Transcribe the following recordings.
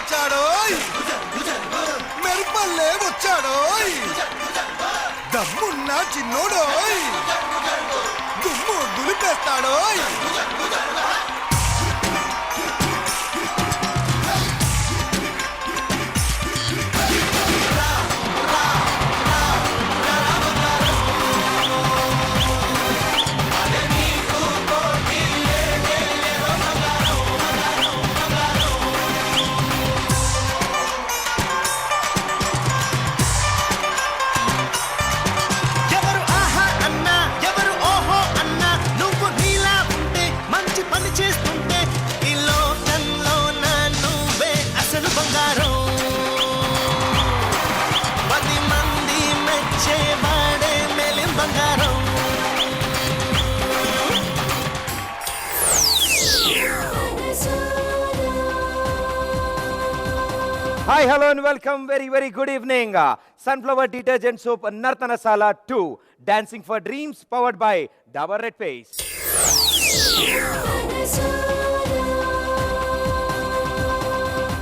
వచ్చాడోయ్, మెరుపల్లే వచ్చాడోయ్, దమ్మున్న చిన్నోడోయ్, దుమ్ము దులిపేస్తాడోయ్. Hi, hello and welcome. Very good evening. Sunflower Detergent Soap Nartanasala 2. Dancing for Dreams powered by Dabur Red Paste.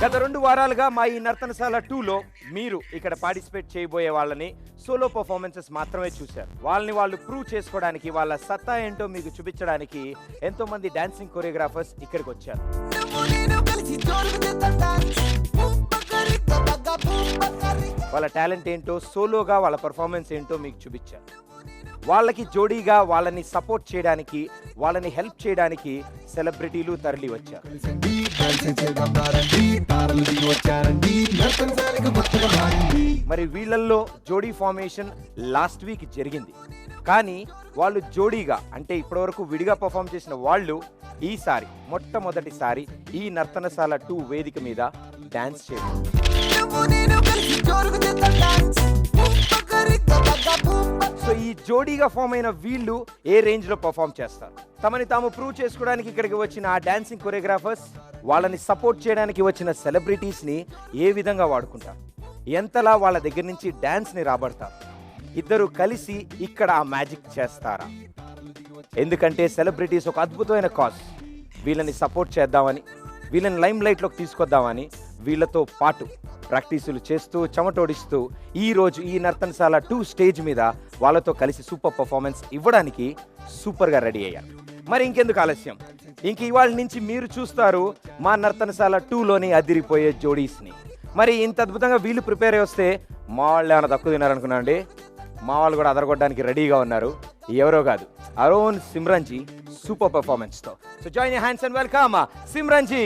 గత 2 వారాలుగా మా ఈ నర్తనశాల 2లో మీరు ఇక్కడ పార్టిసిపేట్ చేయబోయే వాళ్ళని సోలో పర్ఫార్మెన్సెస్ మాత్రమే చూశారు. వాళ్ళని వాళ్ళు ప్రూవ్ చేసుకోవడానికి, వాళ్ళ సత్తా ఏంటో మీకు చూపించడానికి ఎంతో మంది డాన్సింగ్ కొరియోగ్రాఫర్స్ ఇక్కడికి వచ్చారు. వాళ్ళ టాలెంట్ ఏంటో, సోలోగా వాళ్ళ పర్ఫార్మెన్స్ ఏంటో మీకు చూపించారు. వాళ్ళకి జోడీగా వాళ్ళని సపోర్ట్ చేయడానికి, వాళ్ళని హెల్ప్ చేయడానికి సెలబ్రిటీలు తరలి వచ్చారు. మరి వీళ్ళల్లో జోడీ ఫార్మేషన్ లాస్ట్ వీక్ జరిగింది. కానీ వాళ్ళు జోడీగా, అంటే ఇప్పటివరకు విడిగా పర్ఫామ్ చేసిన వాళ్ళు ఈసారి మొట్టమొదటిసారి ఈ నర్తనశాల 2 వేదిక మీద డాన్స్ చేశారు. సో ఈ జోడీగా ఫామ్ అయిన వీళ్ళు ఏ రేంజ్ లో పర్ఫామ్ చేస్తారు, తమని తాము ప్రూవ్ చేసుకోవడానికి ఇక్కడికి వచ్చిన ఆ డాన్సింగ్ కొరియోగ్రాఫర్స్ వాళ్ళని సపోర్ట్ చేయడానికి వచ్చిన సెలబ్రిటీస్ ని ఏ విధంగా వాడుకుంటారు, ఎంతలా వాళ్ళ దగ్గర నుంచి డాన్స్ ని రాబడతారు, ఇద్దరు కలిసి ఇక్కడ ఆ మ్యాజిక్ చేస్తారా? ఎందుకంటే సెలబ్రిటీస్ ఒక అద్భుతమైన కాజ్. వీళ్ళని సపోర్ట్ చేద్దామని, వీళ్ళని లైమ్ లైట్లోకి తీసుకొద్దామని వీళ్ళతో పాటు ప్రాక్టీసులు చేస్తూ చెమటోడిస్తూ ఈరోజు ఈ నర్తనశాల 2 స్టేజ్ మీద వాళ్ళతో కలిసి సూపర్ పర్ఫార్మెన్స్ ఇవ్వడానికి సూపర్గా రెడీ అయ్యారు. మరి ఇంకెందుకు ఆలస్యం, ఇంక ఇవాళ నుంచి మీరు చూస్తారు మా నర్తనశాల 2లోని అదిరిపోయే జోడీస్ని. మరి ఇంత అద్భుతంగా వీళ్ళు ప్రిపేర్ అయ్యి వస్తే మా వాళ్ళు ఏమైనా తక్కువ తిన్నారనుకున్నా అండి? మా వాళ్ళు కూడా అదరగొట్టడానికి రెడీగా ఉన్నారు. ఎవరో కాదు, అరోన్ సిమ్రన్జీ సూపర్ పర్ఫార్మెన్స్తో. So join your hands and welcome Simran ji.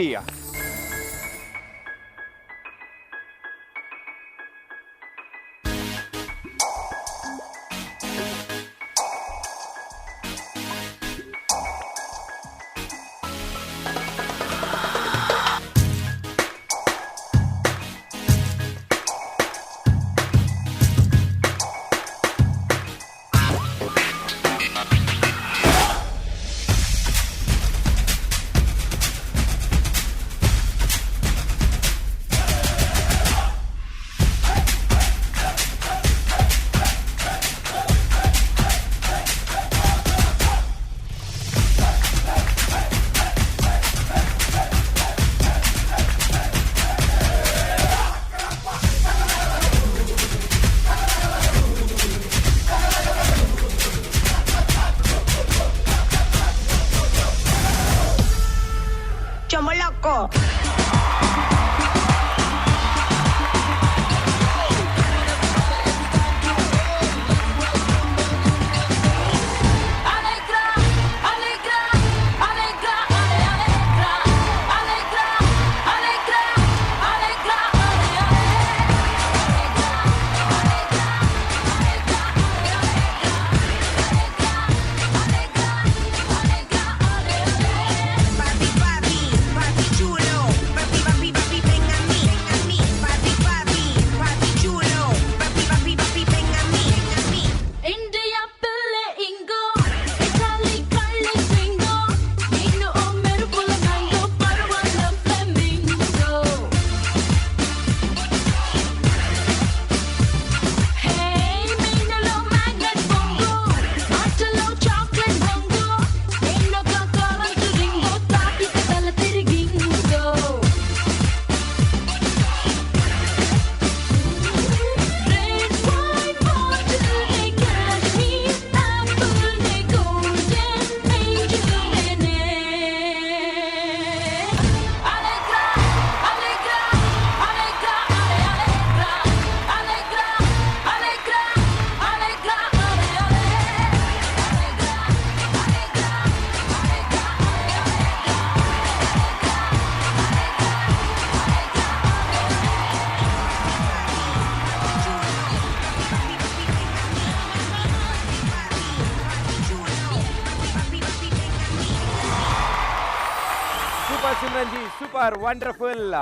Simran ji super wonderful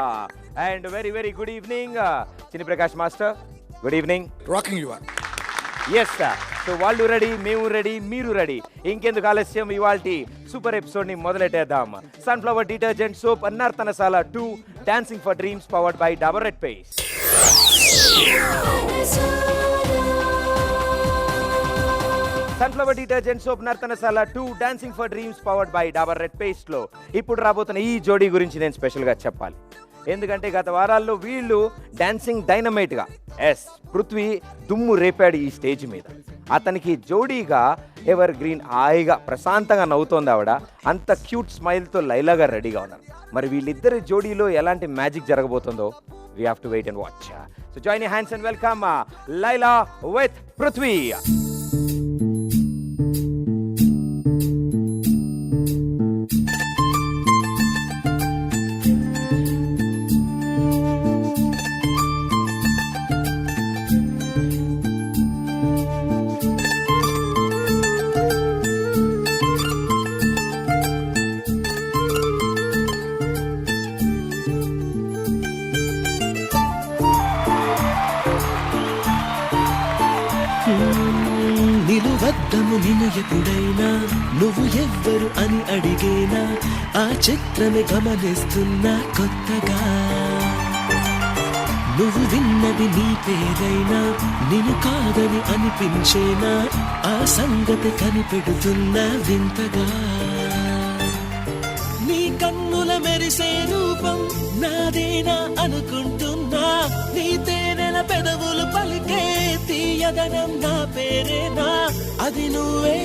and very very good evening Chinni Prakash master good evening. Rocking you are. Yes sir. So వాళ్ళు రెడీ, మేము రెడీ, మీరు రెడీ. ఇంకెందుకు ఆలస్యం, ఇవాల్టి సూపర్ ఎపిసోడ్ ని మొదలెట్టేద్దాం. Sunflower detergent soap Nartanasala 2 dancing for dreams powered by Dabur red paste. Sunflower detergent soap Nartanasala 2 dancing for dreams powered by Dabur red paste లో ఇప్పుడు రాబోతున్న ఈ జోడీ గురించి నేను స్పెషల్ గా చెప్పాలి. ఎందుకంటే గత వారాల్లో వీళ్ళు డాన్సింగ్ డైనమైట్ గా పృథ్వీ దుమ్ము రేపాడు ఈ స్టేజ్ మీద. అతనికి జోడీగా ఎవర్ గ్రీన్ హాయిగా ప్రశాంతంగా నవ్వుతోంది ఆవిడ. అంత క్యూట్ స్మైల్తో లైలా గారు రెడీగా ఉన్నారు. మరి వీళ్ళిద్దరి జోడీలో ఎలాంటి మ్యాజిక్ జరగబోతుందో we have to wait and watch. So join your hands and welcome Laila with Prithvi. నిలువద్దము నిన్ను ఎప్పుడైనా నువ్వు ఎవ్వరు అని అడిగేనా ఆ చిత్రమే గమనిస్తున్నా కొత్తగా. నువ్వు విన్నది నీ పేరైనా నిన్ను కాదని అనిపించేనా ఆ సంగతి కనిపెడుతున్నా వింతగా. నీ కన్నుల మెరిసే రూపం నాదేనా అనుకుంటున్నా నీ తేనెల పెదవులు పలికే తీయదనం నా పేరేనా అది నువ్వే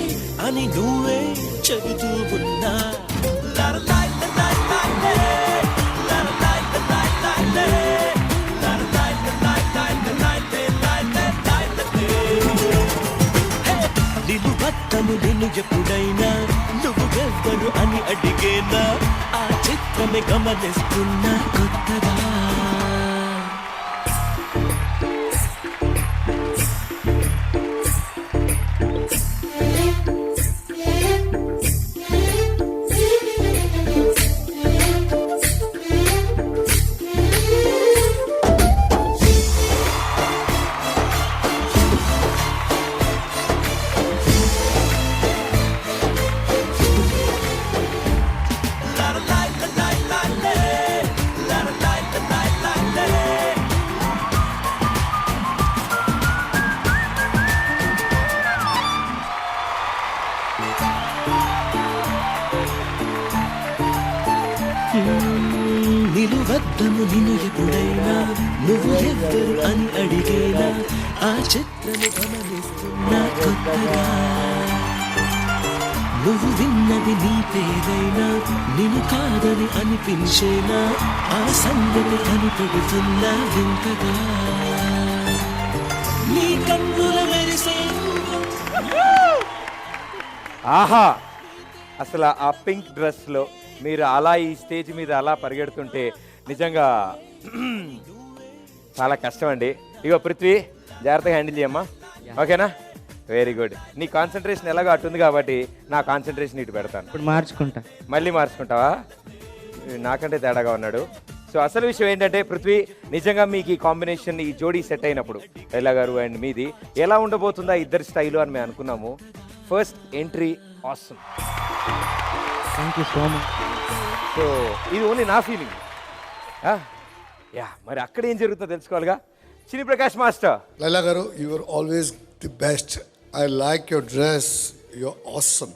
అని నువ్వే చెబుతూ ఉన్నా. నిలువద్దము నిన్ను ఎప్పుడైనా నువ్వు ఎవ్వరు అని అడిగేనా ఆ చిత్రమే గమనిస్తున్నా కొత్తగా. నిలువద్దము నిన్ను ఎప్పుడైనా నువ్వు ఎవ్వరు అని అడిగేనా ఆ చిత్రము గమనిస్తున్నా కొత్తగా. నువ్వు విన్నది నీ పేరైనా నిన్ను కాదని అనిపించేనా ఆ సంగతి కనిపెడుతున్నా వింతగా. నీ కన్నుల మెరిసే ఆహా, అసలు ఆ పింక్ డ్రెస్లో మీరు అలా ఈ స్టేజ్ మీద అలా పరిగెడుతుంటే నిజంగా చాలా కష్టం అండి. ఇగో పృథ్వీ, జాగ్రత్తగా హ్యాండిల్ చేయమ్మా, ఓకేనా? Very good. నీ కాన్సన్ట్రేషన్ ఎలాగో అట్టుంది కాబట్టి నా కాన్సన్ట్రేషన్ ఇటు పెడతాను. ఇప్పుడు మార్చుకుంటా. మళ్ళీ మార్చుకుంటావా? నాకంటే తేడాగా ఉన్నాడు. సో అసలు విషయం ఏంటంటే పృథ్వీ, నిజంగా మీకు ఈ కాంబినేషన్, ఈ జోడీ సెట్ అయినప్పుడు లైలా గారు అండ్ మీది ఎలా ఉండబోతుందా ఇద్దరు స్టైలు అని మేము అనుకున్నాము. First entry awesome. Thank you so much. So ఇది ఓన్లీ నా ఫీలింగ్. యా, మరి అక్కడ ఏం జరుగుతుందో తెలుసుకోవాలిగా. చిన్ని ప్రకాష్ మాస్టర్. లైలా గారు, you are always the best. I like your dress, your awesome.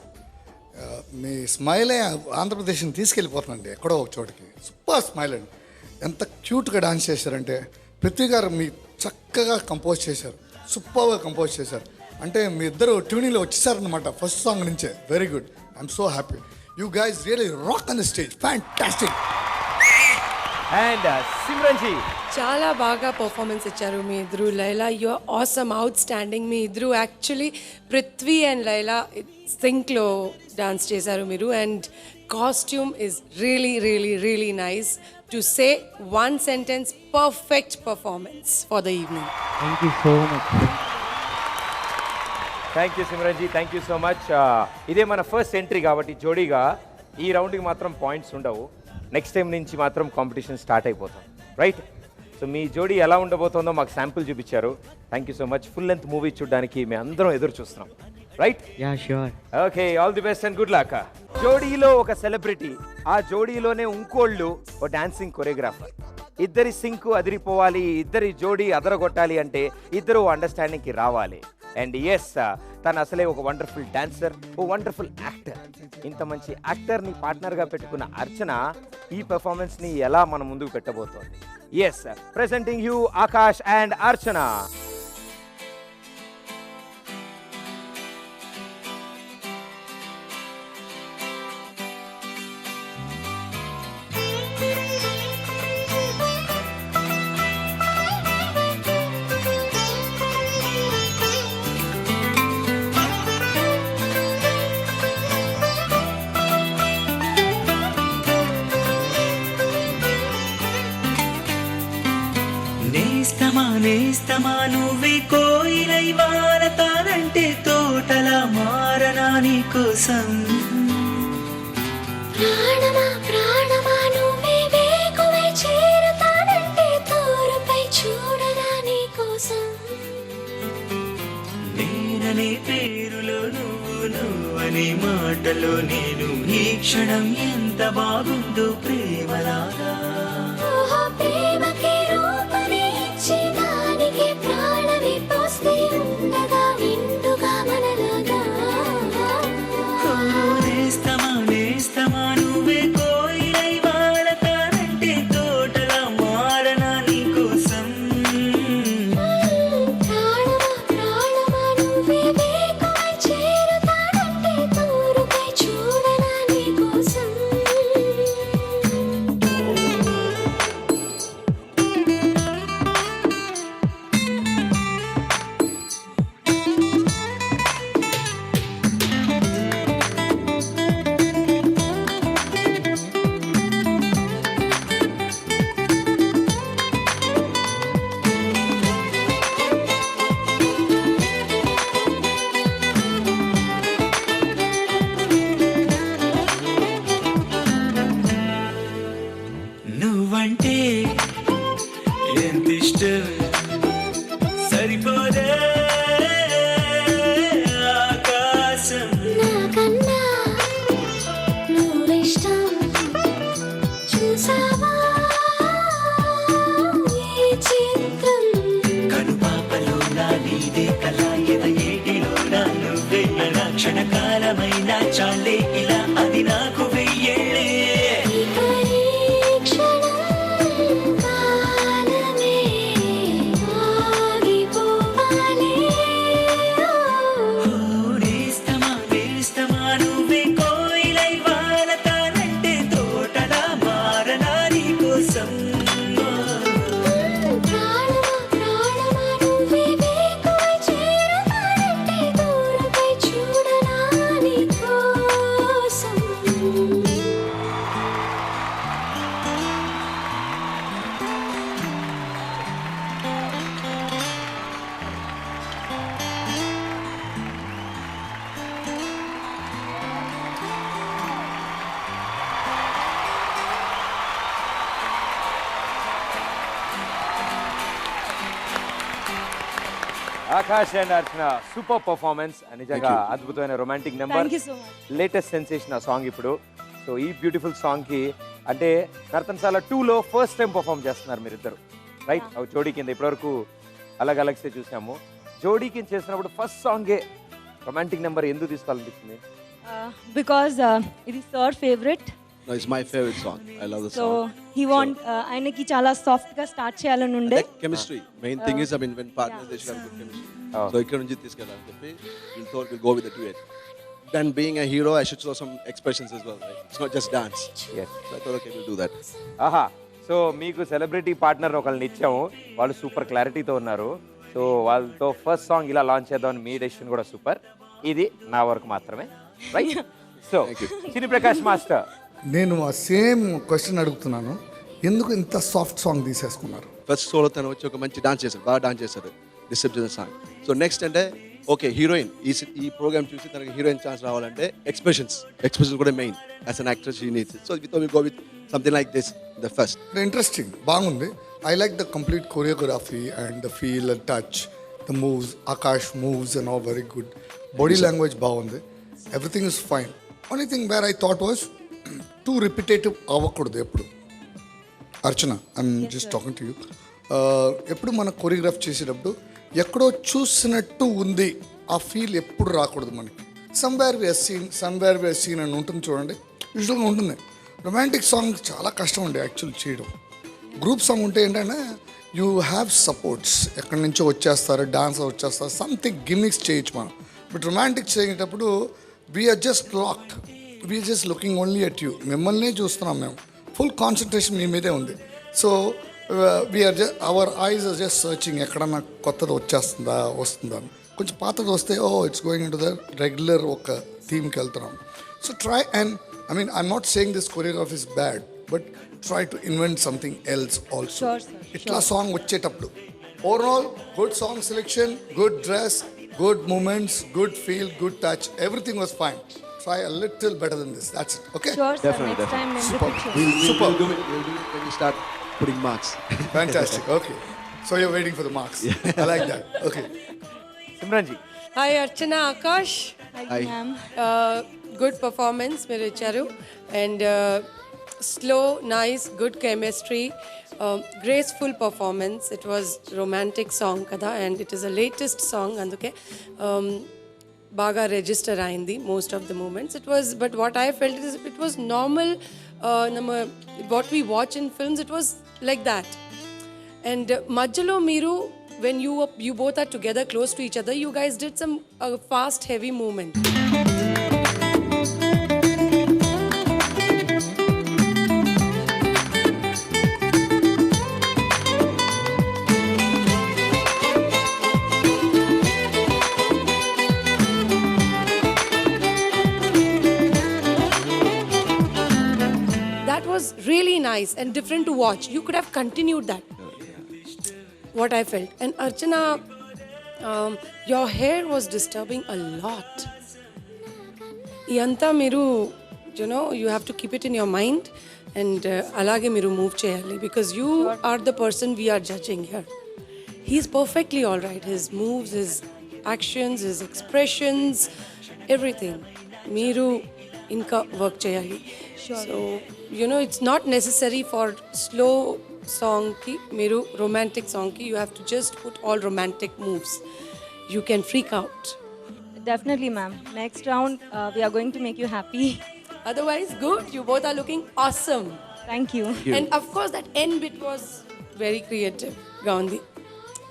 మీ స్మైలే ఆంధ్రప్రదేశ్ని తీసుకెళ్ళిపోతుందండి ఎక్కడో ఒక చోటికి. సూపర్ స్మైల్ అండి. ఎంత క్యూట్గా డాన్స్ చేశారంటే పృథ్వీ గారు మీ చక్కగా కంపోజ్ చేశారు, సూపర్గా కంపోజ్ చేశారు. అంటే మీ ఇద్దరు ట్యూనింగ్లో వచ్చేసారనమాట ఫస్ట్ సాంగ్ నుంచే. Very good. I'm so happy. You guys really rock on the stage. Fantastic. And Simran ji. చాలా బాగా పర్ఫార్మెన్స్ ఇచ్చారు మీ ఇద్దరు. Laila, you're awesome, outstanding. మీ ఇద్దరు యాక్చువల్లీ పృథ్వీ అండ్ లైలా సింక్లో డాన్స్ చేశారు మీరు. And costume is really really really nice. To say one sentence, perfect performance for the evening. Thank you so much. Thank you Simran ji, thank you so much. ఇదే మన first entry కాబట్టి జోడీగా ఈ రౌండ్కి మాత్రం points ఉండవు. నెక్స్ట్ టైం నుంచి మాత్రం competition start అయిపోతాం, రైట్? సో మీ జోడీ ఎలా ఉండబోతుందో మాకు శాంపుల్ చూపించారు. Thank you so much. Full length movie చూడడానికి మేము అందరం ఎదురు చూస్తున్నాం, right? Yeah sure. Okay, all the best and good luck. జోడీలో ఒక సెలబ్రిటీ, ఆ జోడీలోనే ఇంకోళ్ళు ఓ డాన్సింగ్ కొరియోగ్రాఫర్. ఇద్దరి సింక్ అదిరిపోవాలి, ఇద్దరి జోడీ అదరగొట్టాలి అంటే ఇద్దరు అండర్స్టాండింగ్కి రావాలి. అండ్ ఎస్, తను అసలే ఒక వండర్ఫుల్ డాన్సర్, ఓ వండర్ఫుల్ యాక్టర్. ఇంత మంచి యాక్టర్ని పార్ట్నర్గా పెట్టుకున్న అర్చన ఈ పెర్ఫార్మెన్స్ని ఎలా మన ముందుకు పెట్టబోతోంది. Yes, presenting you Akash and Archana. నేస్తమా నువ్వే కోయిలై వారతానంటే తోటలా మారనా నీ కోసం. ప్రాణమా ప్రాణమా నువ్వే వేకువై చేరతానంటే తోరుపై చూడరా నీ కోసం. నేననే పేరులో నువ్వనే మాటలో నేను, ఈ క్షణం ఎంత బాగుందో ప్రేమలాగా. ఓహో ప్రేమకి రూపని ఇచ్చి దానికి ప్రాణమి పోస్తే ఉండగా నిండుగా మనలాగా. నేస్తమా నువ్వే కోయిలై వారతానంటే తోటలా మారనా నీ కోసం. ప్రాణమా ప్రాణమా నువ్వే వేకువై చేరతానంటే తోరుపై చూడరా నీ కోసం. నువ్వంటే ఎంత ఇష్టం సరిపోదే ఆకాశం. నాకన్నా నువ్విష్టం చూసావా ఈ చిత్రం. కనుపాపలో నా నీదే కళ, ఎద ఏటిలో నా నువ్వే నా క్షణకాలమైన చాలే ఇలా, అది నాకు వెయ్యేళ్ళే. ఇక ఈ క్షణం కాలమే ఆగిపోవాలి. నేస్తమా నువ్వే కోయిలై వారతానంటే తోటలా మారనా నీ కోసం. ప్రాణమా ప్రాణమా నువ్వే వేకువై చేరతానంటే దూరపై చూడనా నీ కోసం. Akash and Archana super performance. నిజంగా అద్భుతమైన romantic number, Thank you so much. Latest sensation ఆ సాంగ్ ఇప్పుడు. సో ఈ బ్యూటిఫుల్ సాంగ్కి అంటే నర్తనశాల 2లో ఫస్ట్ టైం పర్ఫామ్ చేస్తున్నారు మీరిద్దరు, రైట్? జోడీ కింద ఇప్పటివరకు అలగ్ అలగ్సే చూసాము. జోడీ కింద చేసినప్పుడు ఫస్ట్ సాంగే రొమాంటిక్ నెంబర్ ఎందుకు తీసుకోవాలనిపించింది? Because it is our favorite. No, it's my favorite song. I love the So song. he want ఆయనకి చాలా సాఫ్ట్ గా స్టార్ట్ చేయాలని ఉండే. Like chemistry. Main thing is, I mean, when partners they should have good chemistry. So ఇక్కడ నుంచి తీసుకెళ్ళాలని చెప్పి we'll thought we'll go with the duet. Then being a hero, I should show some expressions as well. Right? It's not just dance. Yes. So I thought, okay, we'll do that. ఆహా, so మీకు celebrity partner ఒకళ్ళని ఇచ్చాము, వాళ్ళు super క్లారిటీతో ఉన్నారు. So వాళ్ళతో first song ఇలా launch చేద్దామని మీ డెసిషన్ కూడా సూపర్. ఇది నా వరకు మాత్రమే, రైట్? సో చిన్ని ప్రకాష్ మాస్టర్, నేను ఆ సేమ్ క్వశ్చన్ అడుగుతున్నాను, ఎందుకు ఇంత సాఫ్ట్ సాంగ్ తీసేసుకున్నారు? ఫస్ట్ సోలో తను వచ్చి ఒక మంచి డాన్స్ చేశారు, బాగా డాన్స్ చేశారు, డిస్టర్బ్ చేసిన సాంగ్. సో నెక్స్ట్ అంటే ఓకే హీరోయిన్ ఈ ప్రోగ్రామ్ చూసి తనకి హీరోయిన్ ఛాన్స్ రావాలంటే ఎక్స్ప్రెషన్స్ కూడా main as an actor she needs so with go with something like this the first interesting బాగుంది. I like the complete choreography and the feel and touch the moves. Akash moves and all very good. Body language బాగుంది. Everything is fine. Only thing where I thought was too repetitive అవ్వకూడదు ఎప్పుడు. అర్చన I'm just talking to you. ఎప్పుడు మనం choreograph చేసేటప్పుడు ఎక్కడో చూసినట్టు ఉంది ఆ ఫీల్ ఎప్పుడు రాకూడదు మనకి. సమ్వేర్ వి సీన్ అని ఉంటుంది చూడండి, యూజువల్గా ఉంటుంది. రొమాంటిక్ సాంగ్ చాలా కష్టం అండి యాక్చువల్ చేయడం. గ్రూప్ సాంగ్ ఉంటే ఏంటంటే యూ హ్యావ్ సపోర్ట్స్, ఎక్కడి నుంచో వచ్చేస్తారు, డాన్స్ వచ్చేస్తారు, సంథింగ్ గిమ్మిక్స్ చేయొచ్చు మనం. బట్ రొమాంటిక్ చేసేటప్పుడు we're just locked, we're just looking only at you. మిమ్మల్నే చూస్తున్నాం మేము, ఫుల్ కాన్సన్ట్రేషన్ మీ మీదే ఉంది. So we're our eyes are just searching ఎక్కడన్నా కొత్తది వస్తుందా అని. కొంచెం పాతది వస్తే it's going into the regular ఒక థీమ్కి వెళ్తున్నాం. So try and I'm not saying this choreography is bad, but try to invent something else also. Sure, sir. Itla song vachetapudu. Overall, good song selection, good dress, good movements, good feel, good touch. Everything was fine. Try a little better than this. That's it. Okay? Sure, sir. Next time, Super. Super. We'll do it when you start putting marks. Fantastic. Okay. So you're waiting for the marks. I like that. Okay. Simran ji. Hi Archana, Akash. Hi, ma'am. Good performance మీరు ఇచ్చారు. And slow, nice, good chemistry, graceful performance. It was romantic song కదా, and it is a latest song, అందుకే బాగా register అయింది most of the moments. It was, but what I felt it was normal. What we watch in films, it was like that. And మధ్యలో మీరు when you both are together close to each other, you guys did some fast heavy movement. That was really nice and different to watch. You could have continued that. What I felt. And Archana, your hair was disturbing a lot. Iyanta miru, you have to keep it in your mind and alage miru move cheyali, because you are the person we are judging here. He's perfectly all right. His moves, his actions, his expressions, everything. Miru inka work cheyali. So, it's not necessary for slow song ki, meru romantic song ki, you have to just put all romantic moves. You can freak out. Definitely, ma'am. Next round, we are going to make you happy. Otherwise, good. You both are looking awesome. Thank you. And of course, that end bit was very creative, Gandhi.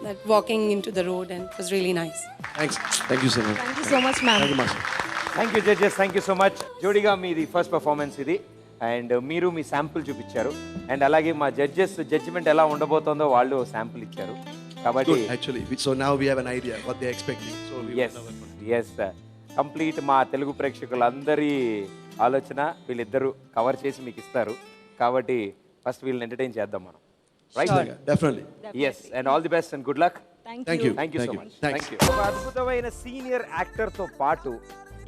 That walking into the road, and it was really nice. Thanks. Thank you so much. Thank you so much, ma'am. Thank you, Master. Thank you judges, thank you so much. జోడీగా మీది first performance ఇది, and మీరు మీ sample చూపించారు, and అలాగే మా judges judgement ఎలా ఉండబోతుందో వాళ్ళు శాంపుల్ ఇచ్చారు. కాబట్టి Good, actually. So now we have an idea what they're expecting. So we as complete మా తెలుగు ప్రేక్షకులందరి ఆలోచన వీళ్ళిద్దరూ కవర్ చేసి మీకు ఇస్తారు. కాబట్టి ఫస్ట్ వీళ్ళని ఎంటర్టైన్ చేద్దాం మనం. Right? definitely. Yes, and all the best and good luck. Thank you. Thank you so Thank you. మచ్. Thanks. Thank you. ఒక అద్భుతమైన సీనియర్ యాక్టర్తో పాటు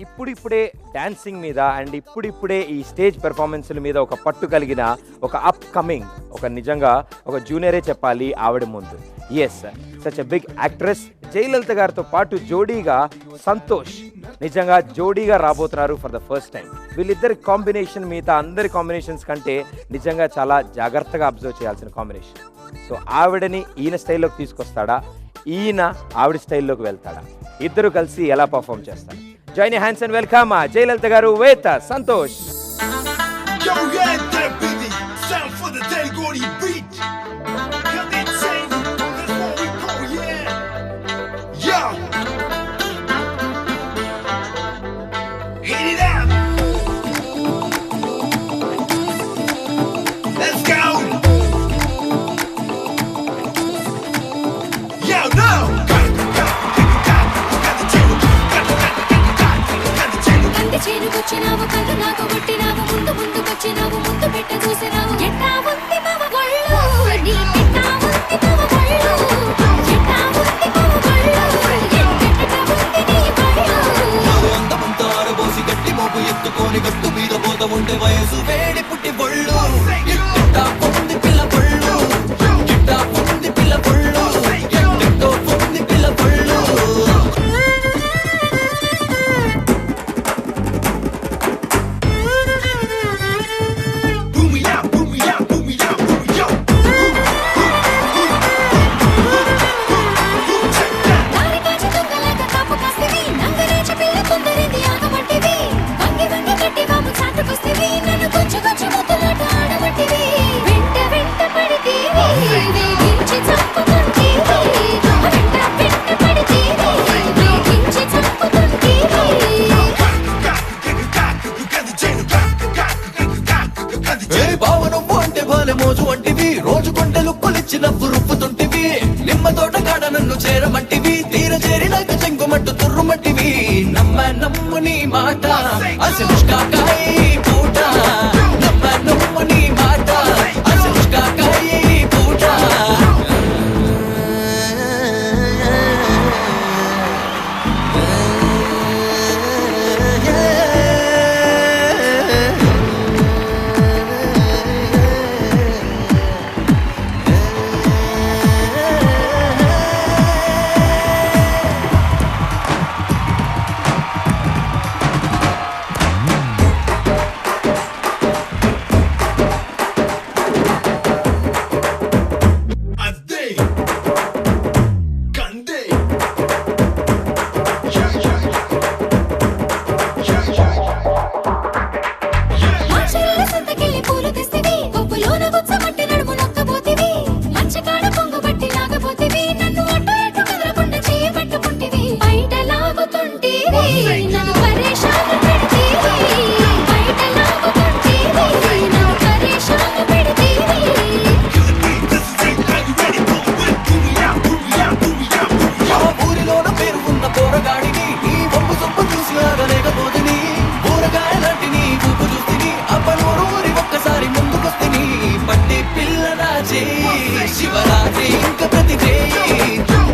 ఇప్పుడిప్పుడే డాన్సింగ్ మీద అండ్ ఇప్పుడిప్పుడే ఈ స్టేజ్ పెర్ఫార్మెన్స్ల మీద ఒక పట్టు కలిగిన ఒక అప్ కమింగ్, ఒక నిజంగా ఒక జూనియరే చెప్పాలి ఆవిడ ముందు. Yes, such a big actress Jayalalitha గారితో పాటు జోడీగా సంతోష్ నిజంగా జోడీగా రాబోతున్నారు ఫర్ ద ఫస్ట్ టైం. వీళ్ళిద్దరి కాంబినేషన్ మిగతా అందరి కాంబినేషన్స్ కంటే నిజంగా చాలా జాగ్రత్తగా అబ్జర్వ్ చేయాల్సిన కాంబినేషన్. సో ఆవిడని ఈయన స్టైల్లోకి తీసుకొస్తాడా, ఈయన ఆవిడ స్టైల్లోకి వెళ్తాడా, ఇద్దరు కలిసి ఎలా పర్ఫామ్ చేస్తారు? Join your hands and welcome Jayalalitha garu with Santosh. Yo, yeah, that beat, sound for the Delgodi beat. Come and sing, that's what we call, yeah. Yo, hit it up. Let's go. Yo, no. చేరుకొచ్చినావు కళ్ళు నాకు బట్టి ఉంటివి నిమ్మ తోట కాడ నన్ను చేరమంటివి తీర చేరినాక చెంగుమట్టు తుర్రుమట్టివి నమ్ము నీ మాట అసలుష్కాకాయ పూట నమ్ము నీ మాట అసలుష్కాకాయ పూట Ade. Kande. Yeah, yeah. Yeah, yeah. మా చెల్లెల సంతకెళ్ళి పూలు తెస్తివి కొప్పులోన గుచ్చమట్టి నడుము నొక్కబోతివి మంచకాడ పొంగుబట్టి లాగబోతివి నన్ను అటు ఇటు కదలకుండా చేయి పట్టుకుంటివి బయట లాగుతుంటివి నన్ను పరేషాను పెడితివి బయట లాగుతుంటివి నన్ను పరేషాను పెడితివి This is it. Are you ready? Booyah. ఆ ఊరిలోన పేరు ఉన్న పోరగాడిని నీ ఒప్పు సొప్పు చూసి ఆగలేకపోతిని ఊరగాయలాంటి నీ ఊపు చూస్తిని అప్పనూరు ఊరి ఒక్కసారి ముందుకొస్తిని పట్టి పిల్ల నా చేయి శివరాత్రి ఇంక ప్రతి రేయి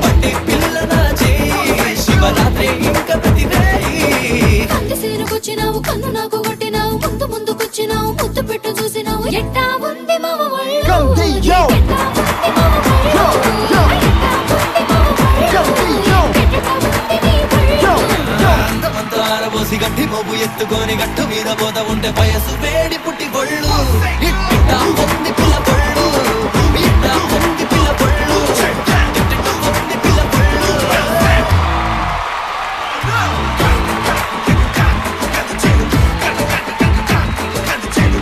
పట్టి పిల్ల నా చేయి శివరాత్రి ఇంక ప్రతి రేయి కంటి సేనుకొచ్చినావు కన్ను నాకు కొట్టినావు ముందుకొచ్చినావు ముద్దు పెట్టు చూసినావు ఎట్టా ఉంది మావ ఒళ్ళు ఎట్టా ఉంది మావ ఒళ్ళు అందమంతా ఆరబోసి గట్టి మోపు ఎత్తుకొని గట్టు మీద పోత ఉంటే వయసు వేడి పుట్టి గొళ్ళు ఇట్టా ఉంది పిల్ల గొళ్ళు ఇట్టా ఉంది పిల్ల గొళ్ళు ఇట్టా ఉంది పిల్ల గొళ్ళు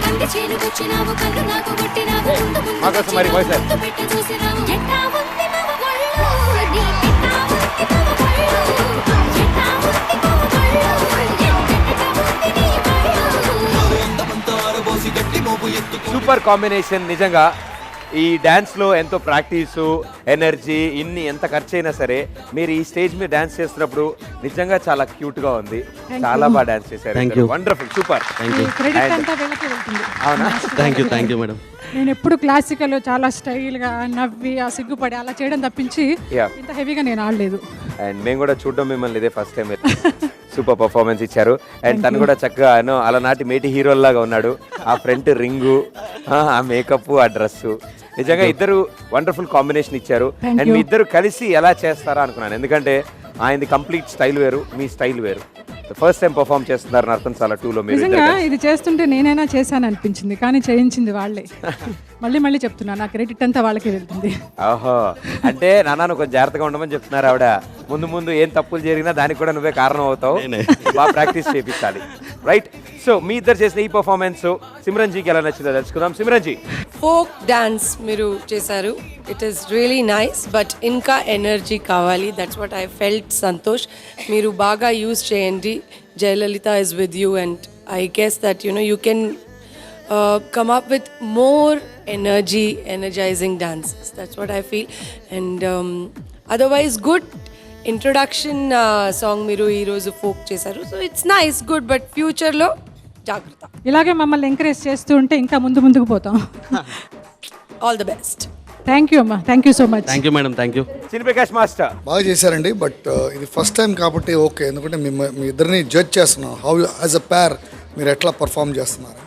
కంటి చేనుకొచ్చినావు కన్ను నాకు కొట్టినావు మాకోసం మరి voice ముద్దు పెట్టు చూసినావు ఎట్టా ఉంది మావ ఒళ్ళు నీ ఎట్టా ఉంది మావ ఒళ్ళు ఎట్టా ఉంది మావ ఒళ్ళు ఎట్టా ఉంది నీ ఒళ్ళు అందమంతా ఆరబోసి గట్టి మోపు ఎత్తుకొని సూపర్ కాంబినేషన్ నిజంగా. ఈ డాన్స్లో ఎంతో ప్రాక్టీసు ఎనర్జీ ఇన్ని ఎంత ఖర్చు అయినా సరే మీరు ఈ స్టేజ్ మీద డాన్స్ చేస్తున్నప్పుడు నిజంగా చాలా క్యూట్గా ఉంది. చాలా బాగా డాన్స్ Thank చేశారు. you. Wonderful super. క్రెడిట్ అంతా వీళ్ళకే వెళ్తుంది. అవునా? Thank you madam. నేను ఎప్పుడు క్లాసికల్ చాలా స్టైల్గా నవ్వి ఆ సిగ్గుపడి అలా చేయడం తప్పించి Yeah. ఇంత హెవీగా నేను ఆడలేదు. అండ్ మేము కూడా చూడడం మిమ్మల్ని ఇదే ఫస్ట్ టైం. సూపర్ పర్ఫార్మెన్స్ ఇచ్చారు. అండ్ తను కూడా చక్కగా అలనాటి మేటి హీరోల్లాగా ఉన్నాడు. ఆ ఫ్రంట్ రింగు, ఆ మేకప్, ఆ డ్రెస్సు, నిజంగా ఇద్దరు వండర్ఫుల్ కాంబినేషన్ ఇచ్చారు. Thank and you. మీ ఇద్దరు కలిసి ఎలా చేస్తారా అనుకున్నాను, ఎందుకంటే ఆయనది కంప్లీట్ స్టైల్ వేరు, మీ స్టైల్ వేరు. ఫస్ట్ టైం పర్ఫామ్ చేస్తున్నారు నర్తనశాల 2లో మీరు నిజంగా ఇద్దరు కలిసి. ఇది చేస్తుంటే నేనైనా చేశాను అనిపించింది, కానీ చేయించింది వాళ్ళే. మళ్ళీ చెప్తున్నా, నా క్రెడిట్ అంతా వాళ్ళకే వెళ్తుంది. ఓహో, అంటే నాన్న కొంచెం జాగ్రత్తగా ఉండమని చెప్తున్నారు ఆవిడ. ముందు ఏం తప్పులు జరిగినా దానికి కూడా నువ్వే కారణం అవుతావు. బాగా ప్రాక్టీస్ చేయించాలి. రైట్. సో మీ ఇద్దరు చేసిన ఈ పర్ఫార్మెన్స్ సిమ్రన్జీకి ఎలా నచ్చిందో తెలుసుకుందాం. సిమ్రన్జీ, ఫోక్ డాన్స్ మీరు చేశారు. It is really nice, but ఇంకా ఎనర్జీ కావాలి. That's what I felt. Santosh, మీరు బాగా యూజ్ చేయండి. Jayalalitha is with you and I guess that you can come up with more energizing dances. That's what I feel. And otherwise good introduction song మీరు ఈరోజు folk చేశారు. So it's nice, good, but ఫ్యూచర్లో జాగ్రత్త. ఇలాగే మమ్మల్ని encourage చేస్తూ ఉంటే ఇంకా ముందుకు పోతాం. All the best. Thank you అమ్మా, thank you so much. Thank you madam. Thank you. Chinni Prakash master. బాగా చేశారండి, బట్ ఇది ఫస్ట్ టైం కాబట్టి ఓకే, ఎందుకంటే మీ ఇద్దరిని జడ్జ్ చేస్తున్నాం హౌ యాజ్ అ పేర్ మీరు ఎట్లా పర్ఫామ్ చేస్తున్నారు.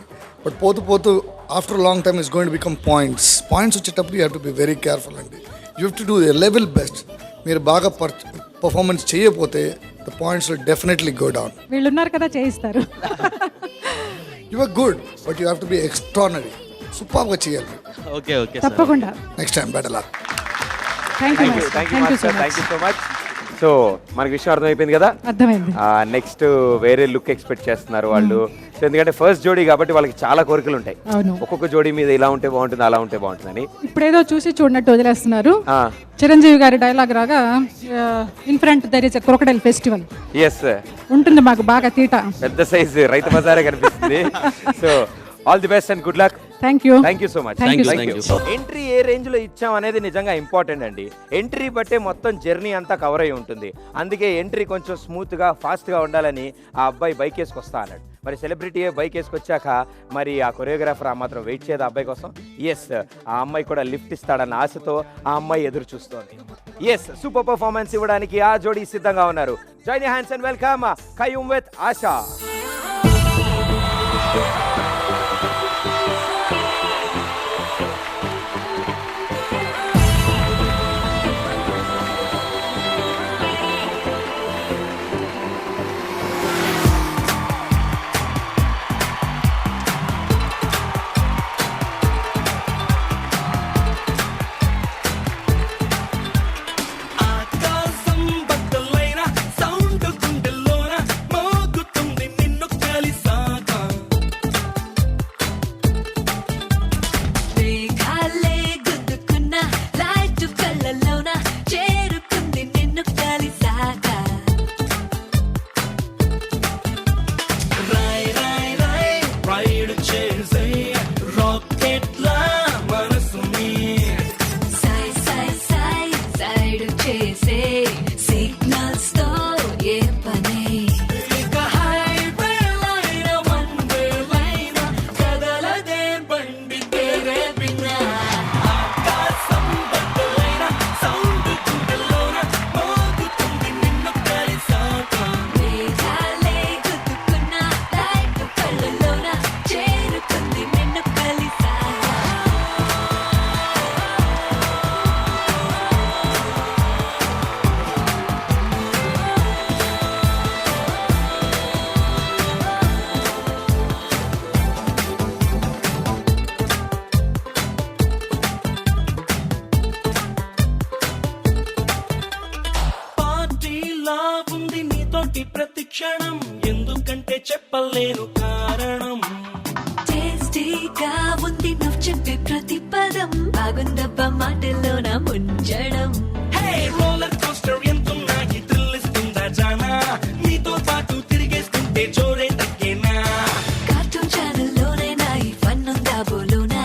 బట్ పోతూ after long time is going to become points వచ్చేటప్పుడు you have to be very careful అండి. You have to do the level best. మీరు బాగా పర్ఫార్మెన్స్ చేయకపోతే the points will definitely go down. వీళ్ళు ఉన్నారు కదా, చేయిస్తారు. You are good, but you have to be extraordinary. సూపర్గా చేయాలి. ఓకే తప్పకుండా. Next time better luck. Thank you so much. So మనకి విషయం అర్థమైపోయింది కదా. అర్థమైంది. నెక్స్ట్ వేరే లుక్ ఎక్స్పెక్ట్ చేస్తున్నారు వాళ్ళు. సో ఎందుకంటే ఫస్ట్ జోడీ కాబట్టి వాళ్ళకి చాలా కోరికలు ఉంటాయి. అవును. ఒక్కొక్క జోడీ మీద ఇలా ఉంటే బాగుంటుంది, అలా ఉంటే బాగుంటుందని. ఇప్పుడేదో చూసి చూడనట్టు వదిలేస్తున్నారు. చిరంజీవి గారి డైలాగ్ రాగా in front there is a crocodile festival. Yes, ఉంటుంది మాకు బాగా తీట. పెద్ద సైజ్ రైతు బజారే కనిపిస్తుంది. So all the best and good luck. Thank you. Thank you so much. Thank you, thank you. Entry ఏ రేంజ్ లో ఇచ్చాం అనేది నిజంగా ఇంపార్టెంట్ అండి. ఎంట్రీ బట్టే మొత్తం జర్నీ అంతా కవర్ అయి ఉంటుంది. అందుకే ఎంట్రీ కొంచెం స్మూత్ గా ఫాస్ట్ గా ఉండాలని ఆ అబ్బాయి బైక్ వేసుకొస్తా అన్నాడు. మరి సెలబ్రిటీ బైక్ వేసుకొచ్చాక మరి ఆ కొరియోగ్రాఫర్ ఆ మాత్రం వెయిట్ చేయదు ఆ అబ్బాయి కోసం. ఎస్, ఆ అమ్మాయి కూడా లిఫ్ట్ ఇస్తాడన్న ఆశతో ఆ అమ్మాయి ఎదురు చూస్తోంది. ఎస్, సూపర్ పర్ఫార్మెన్స్ ఇవ్వడానికి ఆ జోడీ సిద్ధంగా ఉన్నారు. Join your hands and welcome Khayyum with ASHA. ఆకాశం బద్దలైన సౌండ్ గుండెల్లోన మోగుతుంది నిన్ను కలిసాక. మేఘాలే గుద్దుకున్న లైట్ కళ్ళలోన చేరుకుంది నిన్ను కలిసాక. రాయ్ రాయ్ రాయ్ రైడ్ చేసే రాకెట్ లా మనసుని సై సై సై సైడ్ చేసే సిగ్నల్స్ తో ఏ పని. ఇక హైవే లైన వన్ వే లైన కదలదే బండి తేరే బిన్నా. ఆకాశం బద్దలైన సౌండ్ గుండెల్లోన మోగుతుంది నిన్ను కలిసాక. మేఘాలే గుద్దుకున్న లైట్ కళ్ళలోన చేరుకుంది నిన్ను కలిసాక. పార్టీలా ఉంది నీతోటి ప్రతి క్షణం, ఎందుకంటే చెప్పలేను కారణం. టేస్టీగా ఉంది నువ్వు చెప్పే ప్రతి పదం, బాగుందబ్బా మాటల్లోన ముంచడం. హే రోలర్ కోస్టర్ ఎంతున్నా ఈ థ్రిల్ ఇస్తుందా జానా, నీతో పాటు తిరిగేస్తుంటే జోరే తగ్గేనా. కార్టూన్ ఛానల్లోనైనా ఈ ఫన్ ఉందా బోలోనా,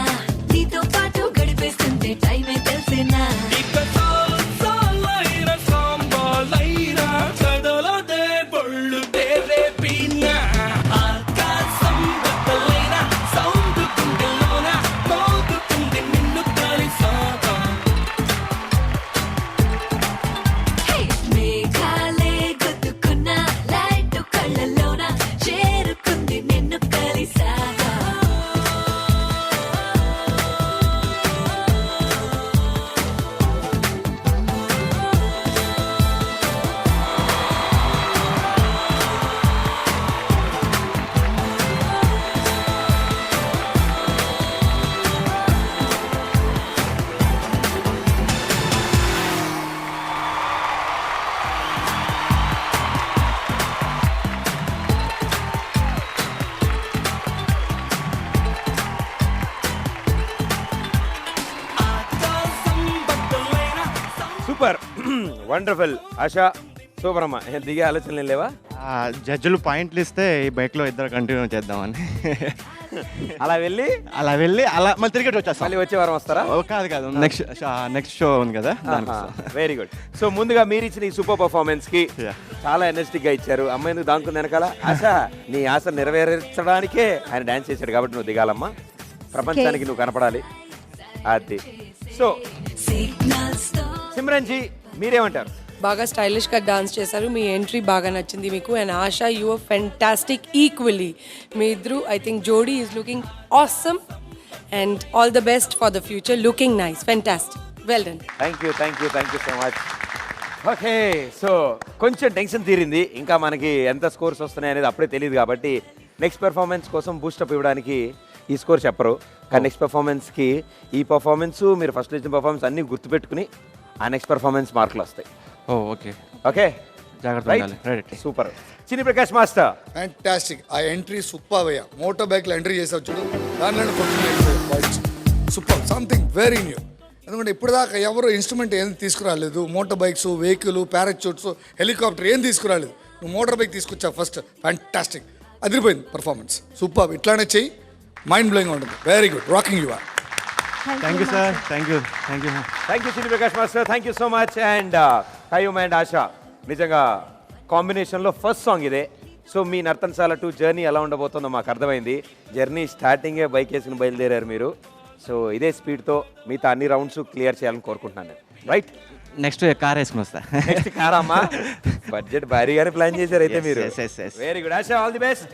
నీతో పాటు గడిపేస్తుంటే టైమే తెలిసేనా. ఇక సాలైన సాంబాలైన కదలదే బళ్ళు తేరే పీనా. ఆకాశం బద్దలైన సౌండ్ గుండెల్లోన మోగుతుంది నిన్ను కలిసాక. హే, మేఘాలే గుద్దుకున్న లైట్ కళ్ళలోన చేరుకుంది నిన్ను కలిసాక. ఆకాశం బద్దలైన సూపర్, వండర్ఫుల్. ఆశా, సూపర్ అమ్మా. దిగే ఆలోచనలు లేవా? జడ్జిలు పాయింట్లు ఇస్తే ఈ బైక్లో ఇద్దరు కంటిన్యూ చేద్దామని అలా వెళ్ళి అలా వెళ్ళి అలా మళ్ళీ తిరిగి వచ్చేస్తాం. మళ్ళీ వచ్చే వారం వస్తారా? కాదు నెక్స్ట్ షో ఉంది కదా దానికి. Very good. సో ముందుగా మీరు ఇచ్చిన ఈ సూపర్ పర్ఫార్మెన్స్ కి Yeah. చాలా ఎనర్జెటిక్ గా ఇచ్చారు. అమ్మాయి నువ్వు దానుకుంది వెనకాల. ఆశ, నీ ఆశ నెరవేర్చడానికే ఆయన డాన్స్ చేశాడు కాబట్టి నువ్వు దిగాలమ్మా. ప్రపంచానికి నువ్వు కనపడాలి. అది. సో సిగ్నల్స్ తో సిమ్రన్ జీ, మీరేమంటారు? బాగా స్టైలిష్గా డాన్స్ చేశారు. మీ ఎంట్రీ బాగా నచ్చింది మీకు. And Asha, you are fantastic equally. మీ ఇద్దరు, ఐ థింక్ జోడీ is looking awesome. And all the best for the future. Looking nice, fantastic, well done. Thank you so much. Okay, so కొంచెం టెన్షన్ తీరింది. ఇంకా మనకి ఎంత స్కోర్స్ వస్తున్నాయి అనేది అప్పుడే తెలియదు కాబట్టి నెక్స్ట్ పెర్ఫార్మెన్స్ కోసం బూస్టప్ ఇవ్వడానికి ఈ స్కోర్ చెప్పరు. కానీ నెక్స్ట్ పెర్ఫార్మెన్స్కి ఈ పర్ఫార్మెన్స్, మీరు ఫస్ట్ ఇచ్చిన పర్ఫార్మెన్స్ అన్నీ గుర్తుపెట్టుకుని ఆ నెక్స్ట్ పెర్ఫార్మెన్స్ మార్కులు వస్తాయి. ఓకే ఓకే, జాగ్రత్త రైట్, ఉండాలి. రైట్. సూపర్. చిన్ని ప్రకాష్ మాస్టర్, ఫ్యాంటాస్టిక్. ఆ ఎంట్రీ సూపర్ అయ్యా. మోటార్ బైక్లో ఎంట్రీ చేసావు చూడు, దానిలో సూపర్, సంథింగ్ వెరీ న్యూ. ఎందుకంటే ఇప్పటిదాకా ఎవరు ఇన్స్ట్రుమెంట్ ఏం తీసుకురాలేదు. Motor bikes, vehicle, parachutes, helicopter ఏం తీసుకురాలేదు. నువ్వు మోటార్ బైక్ తీసుకొచ్చావు ఫస్ట్. ఫ్యాంటాస్టిక్, అదిరిపోయింది పర్ఫార్మెన్స్. సూపర్, ఇట్లానే చెయ్యి. మైండ్ బ్లోయింగ్ ఉంటుంది. Very good, rocking you are. Thank you sir, thank you. Thank you Chinni Prakash master, thank you so much. And Qayyum and Asha నిజంగా కాంబినేషన్లో ఫస్ట్ సాంగ్ ఇదే. సో మీ నర్తనశాల 2 జర్నీ ఎలా ఉండబోతుందో మాకు అర్థమైంది. జర్నీ స్టార్టింగే బైక్ వేసుకుని బయలుదేరారు మీరు. సో ఇదే స్పీడ్తో మిగతా అన్ని రౌండ్స్ క్లియర్ చేయాలని కోరుకుంటున్నాను. రైట్, నెక్స్ట్ కార్ వేసుకుని వస్తా. నెక్స్ట్ కారమ్మా, బడ్జెట్ భారీగానే ప్లాన్ చేశారు అయితే మీరు. yes. Very good Asha, all the best.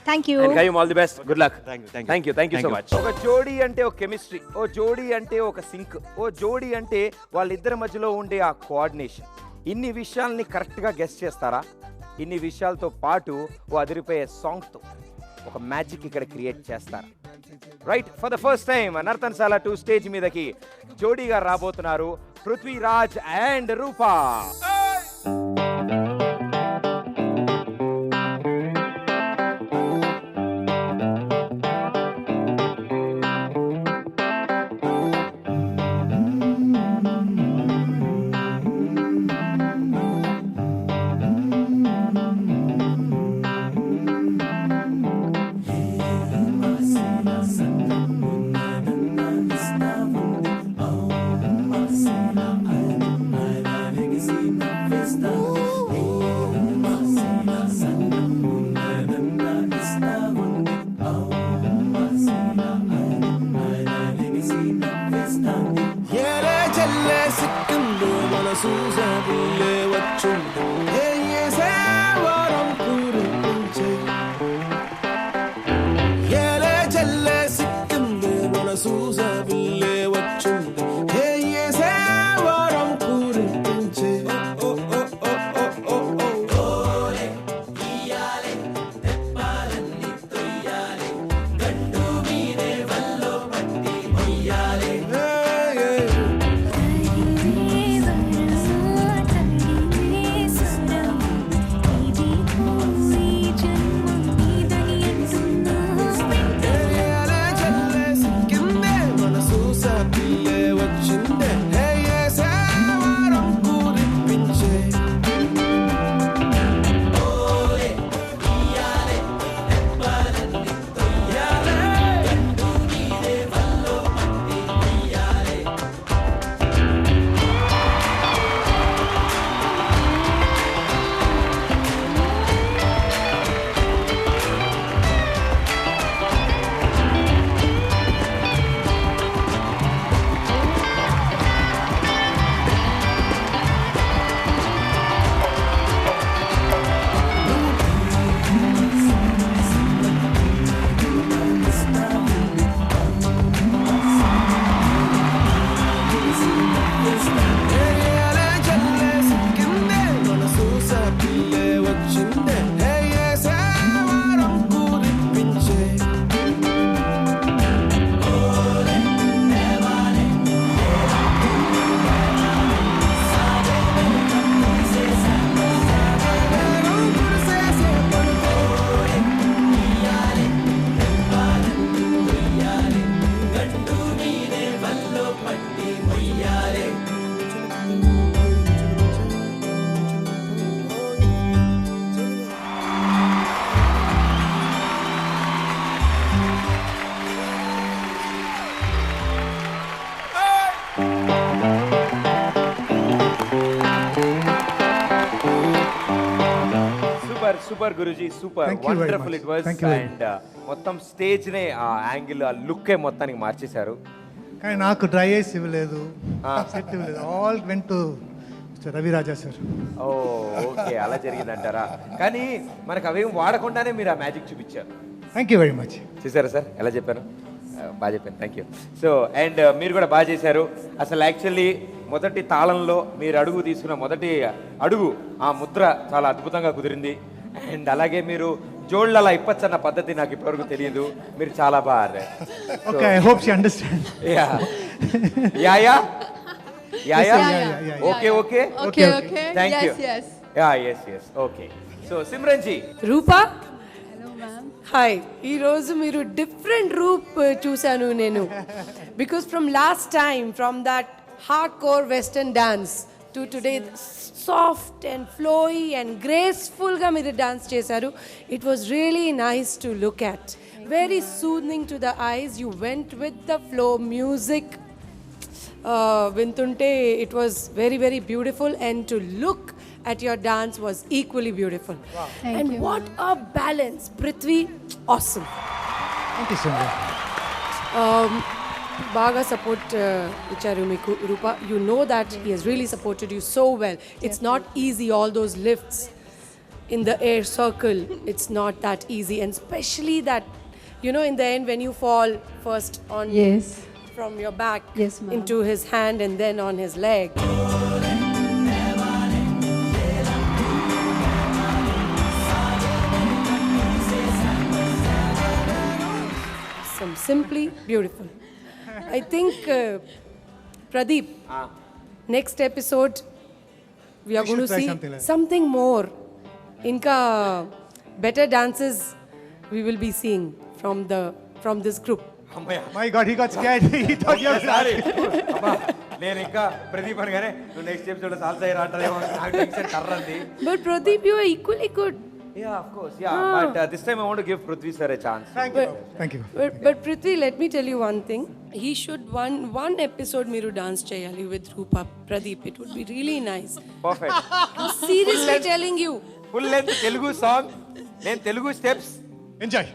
Thank you. Qayyum all the best, good luck. Thank you. Thank you so much. ఒక జోడీ అంటే ఒక కెమిస్ట్రీ, ఓ జోడీ అంటే ఒక సింక్, ఓ జోడీ అంటే వాళ్ళిద్దరి మధ్యలో ఉండే ఆ కోఆర్డినేషన్. ఇన్ని విషయాల్ని కరెక్ట్గా గెస్ చేస్తారా? ఇన్ని విషయాలతో పాటు ఓ అదిరిపోయే సాంగ్తో ఒక మ్యాజిక్ ఇక్కడ క్రియేట్ చేస్తారా? Right, for the first time Nartanasala 2 stage మీదకి జోడీగా రాబోతున్నారు పృథ్వీరాజ్ అండ్ రూపా. ఏలే చెల్లే సిక్కిందో మనసు సాగులే వచ్చుండు ఏ సేవరం కురిపించే. ఏలే చెల్లే సిక్కిందో మనసు సాగులే వచ్చుండు ఏ సేవరం కురిపించే. ఓ ఓ ఓ ఓ ఓ ఓ ఓలే ఇయాలే తెప్పాలన్నీ తొయ్యాలే గండు మీరే వల్లో పట్టి మొయ్యాలే. Super Guruji, super wonderful it was. And మొత్తం స్టేజ్ నే ఆ యాంగిల్, ఆ లుక్ మొత్తానికి మార్చేశారు. కానీ నాకు డ్రై ఐస్ ఇవ్వలేదు, సెట్ ఇవ్వలేదు. All went to Raviraja sir. Oh okay, అలా జరిగిందంటారా? కానీ మనకు అవేం వాడకుండానే మీరు ఆ మ్యాజిక్ చూపించారు. Thank you very much. చూసారా సార్ ఎలా చెప్పాను? బాగా చెప్పాను, థ్యాంక్ యూ. సో అండ్ మీరు కూడా బాగా చేశారు. అసలు యాక్చువల్లీ మొదటి తాళంలో మీరు అడుగు తీసుకున్న మొదటి అడుగు, ఆ ముద్ర చాలా అద్భుతంగా కుదిరింది. అండ్ అలాగే మీరు జోళ్ళు అలా ఇప్పచ్చన్న పద్ధతి నాకు ఇప్పటివరకు తెలియదు. మీరు చాలా బాగా ఆడారు. Okay, I hope she understand. Yeah yeah yeah yeah yeah okay okay okay okay, thank you. Yeah yes okay. So Simran ji. Rupa, hi. ఈరోజు మీరు డిఫరెంట్ రూప్ చూశాను నేను. Because from last time, from that hard core western dance to today soft and flowy and గ్రేస్ఫుల్గా మీరు dance చేశారు. It was really nice to look at. very soothing to the eyes. You went with the flow. Music, Vintunte, it was very, very beautiful. And to look at your dance was equally beautiful. Thank and you, what a balance. Prithvi, awesome. Thank you so much. బాగా support ఇచ్చారు మీకు Rupa. You know that he has really supported you so well. It's not easy, all those lifts in the air circle. It's not that easy, and especially that, you know, in the end when you fall first on Yes. from your back Yes, ma'am. into his hand and then on his leg. Simply beautiful. I think Pradeep, next episode we are We going to should try see something like that. something more. Inka better dances we will be seeing from this group. అమ్మయ్య My God, he got scared. He thought you were sorry అమ్మా, నేను ఇంకా ప్రదీప్ అనగానే నువ్వు next episode salsa రావట్లేమో నాకు tension కర్రంది. But Pradeep, you are equally good. Yeah, of course. Yeah, but this time I want to give Prithvi sir a chance. Thank you. Thank you. But Prithvi, let me tell you one thing. He should one episode Miru dance chayali with Rupa Pradeep. It would be really nice. Perfect. I'm seriously telling you. Full length Telugu song. నేను Telugu steps. Enjoy.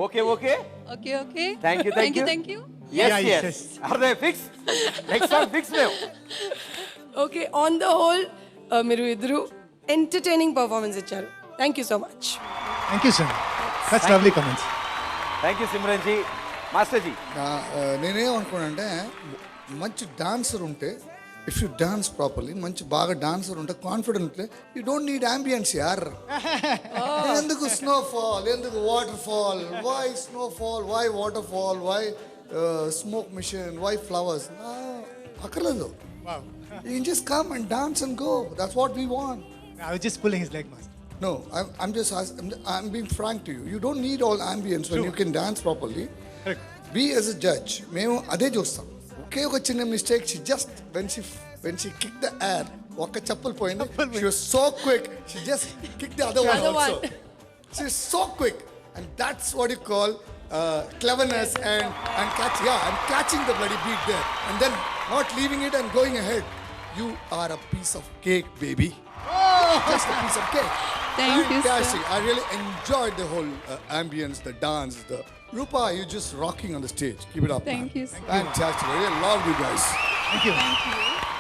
Okay, okay. Okay okay Thank you, thank you. Thank you Yes, Yeah, yes. yes. Are they fixed? Next song fixed now. Okay, on the whole, Miru idru entertaining performance icharu. Thank you so much. Thank you, sir. That's lovely comments. Thank you, Simran ji. Master ji. నేనేమనుకున్నానంటే మంచి dancer ఉంటే if you dance properly మంచి బాగా dancer ఉంటే confident ఉంటే you don't need ambience యార్. ఎందుకు snowfall, ఎందుకు water fall, why snowfall, why water fall, why smoke machine, why flowers అక్కర్లేదు. You just come and dance and go. That's what we want. I was just pulling his leg, master. No, I'm being frank to you. You don't need all ambience when you can dance properly. Correct. We as a judge, మేము అదే చూస్తాం. ఒకే ఒక చిన్న mistake, she just when she kicked the air, ఒక్క చెప్పులు పోయింది. She was so quick. She just kicked the other one also. She's so quick, and that's what you call cleverness and catching the bloody beat there, and then not leaving it and going ahead. You are a piece of cake, baby. Just a piece of cake. Thank you, sir. Fantastic. I really enjoyed the whole ambience, the dance, the Rupa. You're just rocking on the stage. Keep it up. Thank man. you, sir. Fantastic. I really love you guys. Thank you.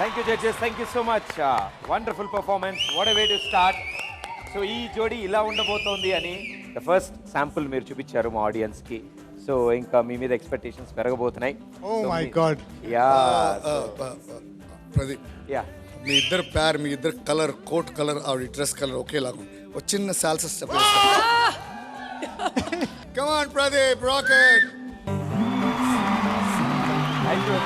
Thank you, judges. Thank you so much. Wonderful performance. What a way to start. So ఈ జోడీ ఇలా ఉండబోతోంది అని the first sample మీరు చూపించారు మా ఆడియన్స్కి. So ఇంకా మీ మీద ఎక్స్పెక్టేషన్స్ పెరగబోతున్నాయి. Oh my God. Yeah Pradeep, yeah మీ ఇద్దరు పేర్, మీ ఇద్దరు కలర్, కోట్ కలర్, ఆవిడ డ్రెస్ కలర్ ఒకేలాగా ఉంది. ఒక చిన్న salsa step come on Pradeep, rocket. Thank you.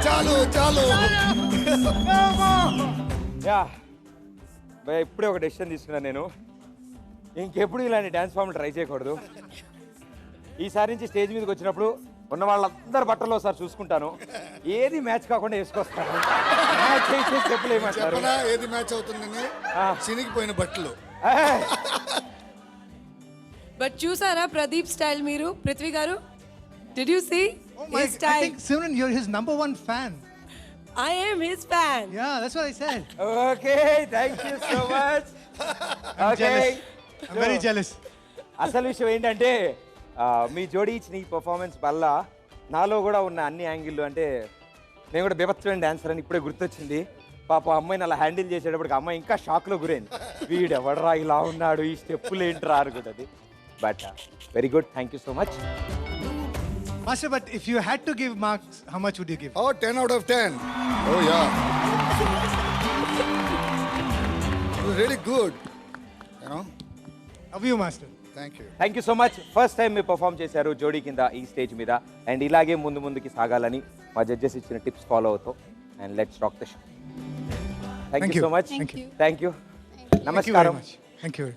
చాలు చాలు. యా ఇప్పుడే ఒక డెసిషన్ తీసుకున్నాను నేను. ఇంకెప్పుడు ఇలాంటి డ్యాన్స్ ఫామ్ ట్రై చేయకూడదు. ఈసారి నుంచి స్టేజ్ మీదకి వచ్చినప్పుడు ఉన్న వాళ్ళందరి బట్టలు ఒకసారి చూసుకుంటాను, ఏది మ్యాచ్ కాకుండా వేసుకొస్తాను. మ్యాచ్ అయితే స్టెప్పులు వేయమంటారు. చెప్పనా ఏది మ్యాచ్ అవుతుందని? చినిగిపోయిన బట్టలు. బట్ చూసారా ప్రదీప్ స్టైల్ మీరు? పృథ్వీ గారు, did you see I his style? think Simran, you're his number one fan. I am his fan. Yeah, that's what I said. Okay, thank you so much. Okay, I'm very jealous. అసలు విషయం ఏంటంటే మీ జోడీ ఇచ్చిన ఈ performance వల్ల నాలో కూడా ఉన్న అన్ని యాంగిళ్ళు, అంటే నేను కూడా బీభత్సమైన డాన్సర్ అని ఇప్పుడే గుర్తొచ్చింది. పాప అమ్మాయిని అలా హ్యాండిల్ చేసేటప్పటికి అమ్మాయి ఇంకా షాక్లో గురైంది. వీడు ఎవడరా ఇలా ఉన్నాడు, ఈ స్టెప్పులు ఏంట్రా అనుకుంటుంది. But very good, thank you so much. Master, but if you had to give marks, how much would you give? Oh, 10 out of 10. Oh, yeah. It was really good. You know? Love you, Master. Thank you. Thank you so much. First time మీరు perform చేశారు జోడీ కింద ఈ stage మీద, and ఇలాగే ముందుకి సాగాలని మా జడ్జెస్ ఇచ్చిన టిప్స్ ఫాలో అవుతాం. And let's rock the show. Thank you so much. Thank you. Thank you. Thank you very నమస్కారం. much. Thank you.